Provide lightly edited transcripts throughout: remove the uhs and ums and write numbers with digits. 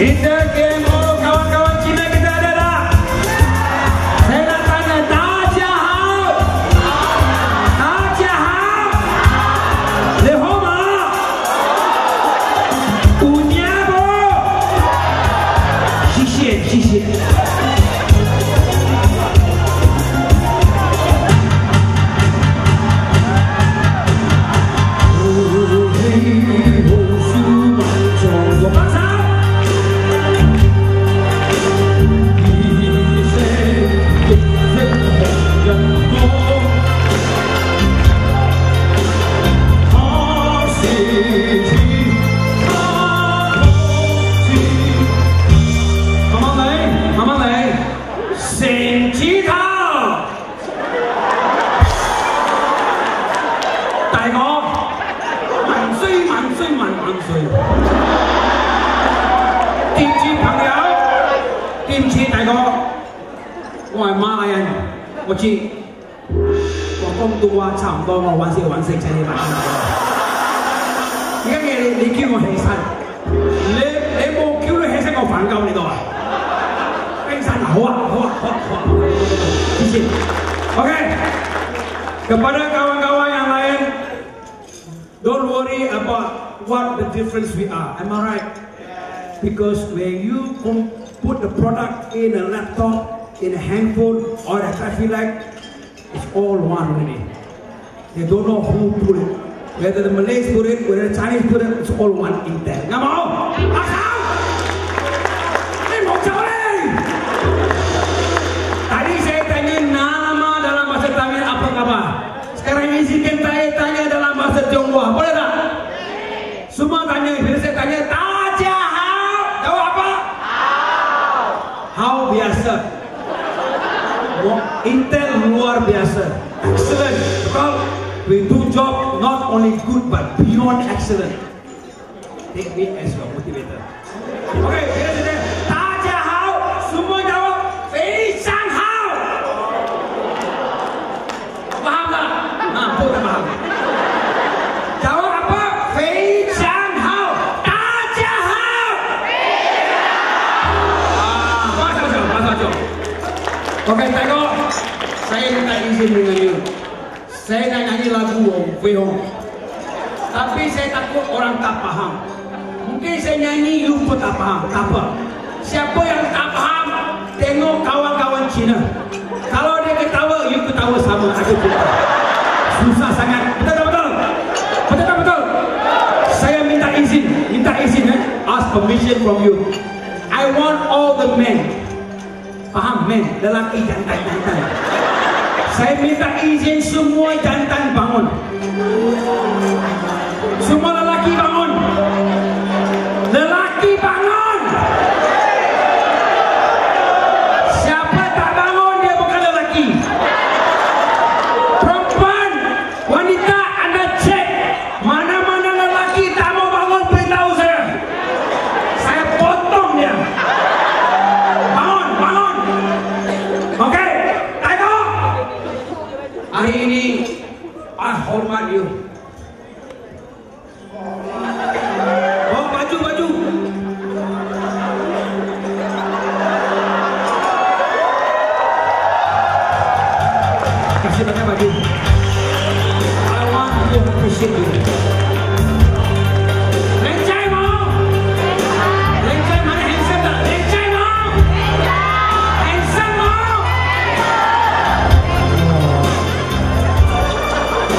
Kita KMO kawan-kawan Cina kita ada tak? Saya nak tanya, Dajahau? Dajahau? Lehoma? Unyabo? Xixie, xixie.我知，我講到話差唔多，我揾食請你買。而家你叫我起身，你冇叫你起身，我反鳩你度啊！冰山好啊，謝謝。Oke, kepada kawan-kawan yang lain, don't worry about what the difference we are. Am I right? Because when you put the product in a laptop, in a handphone or a traffic light, it's all one already. They don't know who put it. Whether the Malays put it, whether the Chinese put it, it's all one Intel. Nggak mau? Asal! Ini mau cari! Tadi saya tanya nama dalam bahasa Tamil apa kabar? Sekarang izinkan saya tanya dalam bahasa Tionghoa. Boleh tak? Semua tanya, bila saya tanya, Dajahau! Jawab apa? How biasa. Intel luar biasa, excellent. Because we do job not only good but beyond excellent. Take me as your motivator. Okay, kita sudah. Dajahau, semua jawab. Fei Shan Hao. Paham tak? Bukan paham. Jawab apa? Fei Shan Hao. Dajahau. Bahasa jauh. Oke, tengok. Saya minta izin dengan you. Saya nak nyanyi lagu Wong Fei Hong. Tapi saya takut orang tak paham. Mungkin saya nyanyi, you pun tak paham. Tak apa. Siapa yang tak paham, tengok kawan-kawan Cina. Kalau dia ketawa, you ketawa sama. Ada kita. Susah sangat. Betul tak betul? Betul tak betul? Saya minta izin. Ask permission from you. I want all the men. Faham, men, lelaki jantan. Saya minta izin semua jantan bangun. Semua lelaki bangun. Lelaki bangun. Siapa tak bangun, dia bukan lelaki. Perempuan, wanita, anda cek mana-mana lelaki tak mau bangun, beritahu saya. Saya potong dia. Oke, tengok. Hari ini, I hormat you. Oh, baju. Kasih pakai baju. I want to appreciate you. Lencai mau? Lencai mana handsome tak? Lencai mau? Handsome mau?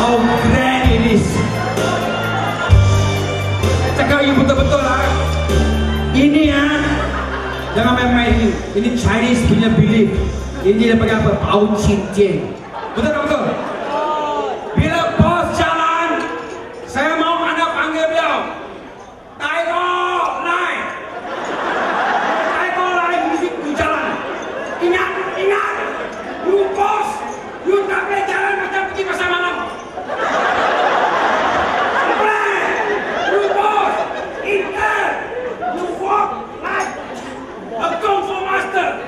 How grand it is. Cakap you betul-betul lah. Ini ya, jangan main-main ini. Ini Chinese punya belief. Ini dia pakai apa? Pao cincin. Betul tak betul? Bila bos jalan, saya mau anda panggil beliau. Taiko Lai, musik di jalan. Ingat, you bos, you tak boleh jalan macam pergi pasar malam. You bos, Intel, you walk like a kung fu master.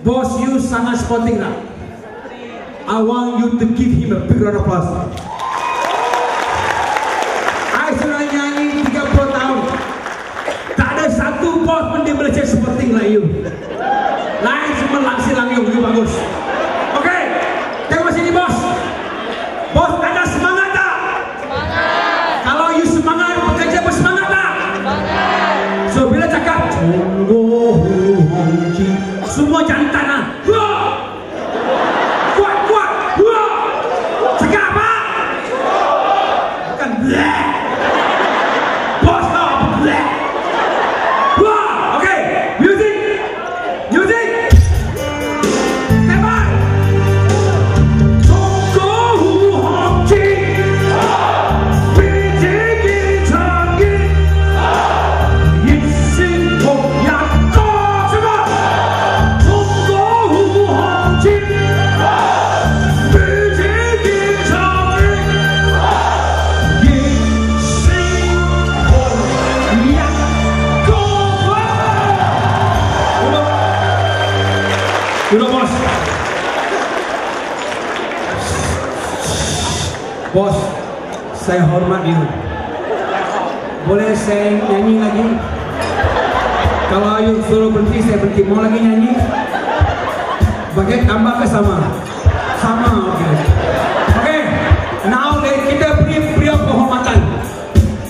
Bos, you sangat sporting lah. I want you to give him a big round of applause. I sudah nyanyi 30 tahun. Tak ada satu bos pun dia belajar sporting lah you. Lain semua langsir langyong, you bagus. Okay, tengok sini bos. Bos ada semangat tak? Semangat. Kalau you semangat, bekerja bersemangat tak? Semangat. So bila cakap semua jantan lah. Kuat, kuat. Cakap apa? Bukan bleh. Bos tau apa bleh. Okay, music. Stand by. Duduk bos. Bos, saya hormat you. Boleh saya nyanyi lagi? Kalau you suruh berhenti, saya berhenti. Mau lagi nyanyi? Bagai tambah ke sama? Sama, okay. Okay, now kita beri penghormatan.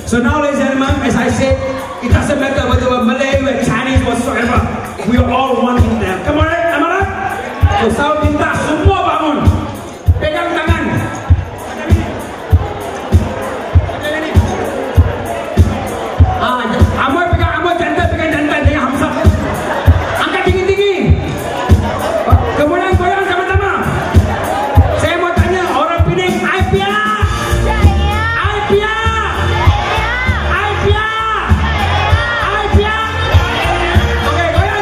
So now ladies and gentlemen, as I said, it doesn't matter whether we're Malay, we're Chinese, whatsoever. We are all one in there. Come on, right? Am I right? So saya minta semua bangun. Pegang tangan. Amoy pegang jantan dengan Hamzah. Angkat tinggi-tinggi. Kemudian goyang sama-sama. Saya mau tanya orang Penang, Aipia. Okay, goyang.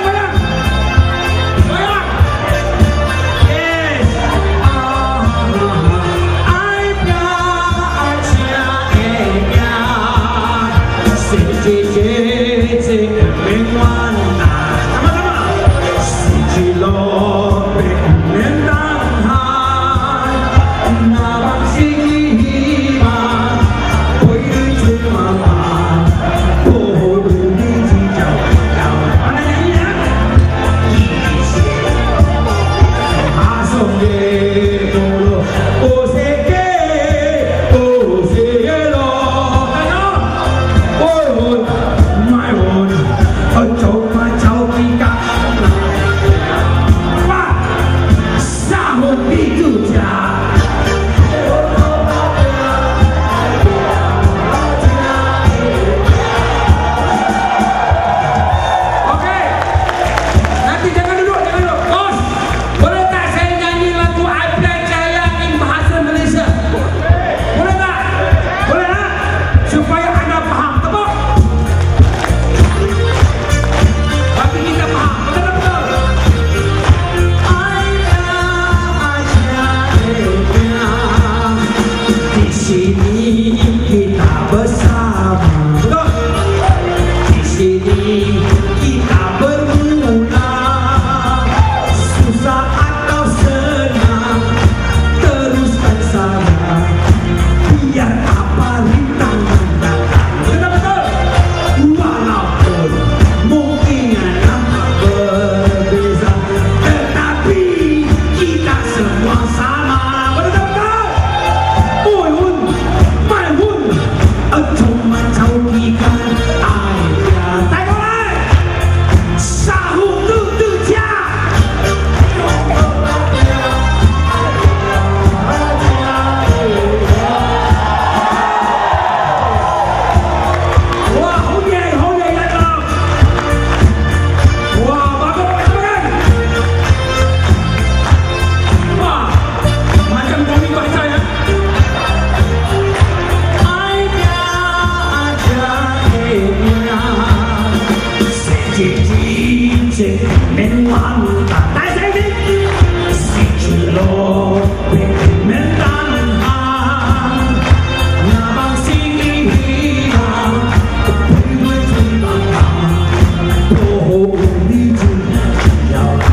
Yes.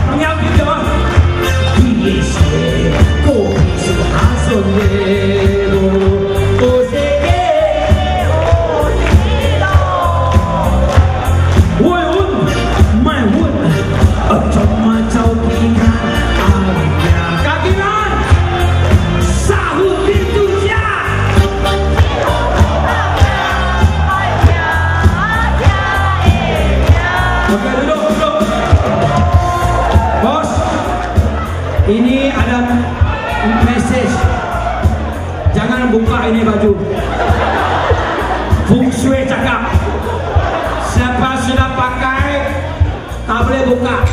Không nhau kịp chưa? Ini ada message. Jangan buka ini baju. Feng Shui cakap, siapa sudah pakai tak boleh buka.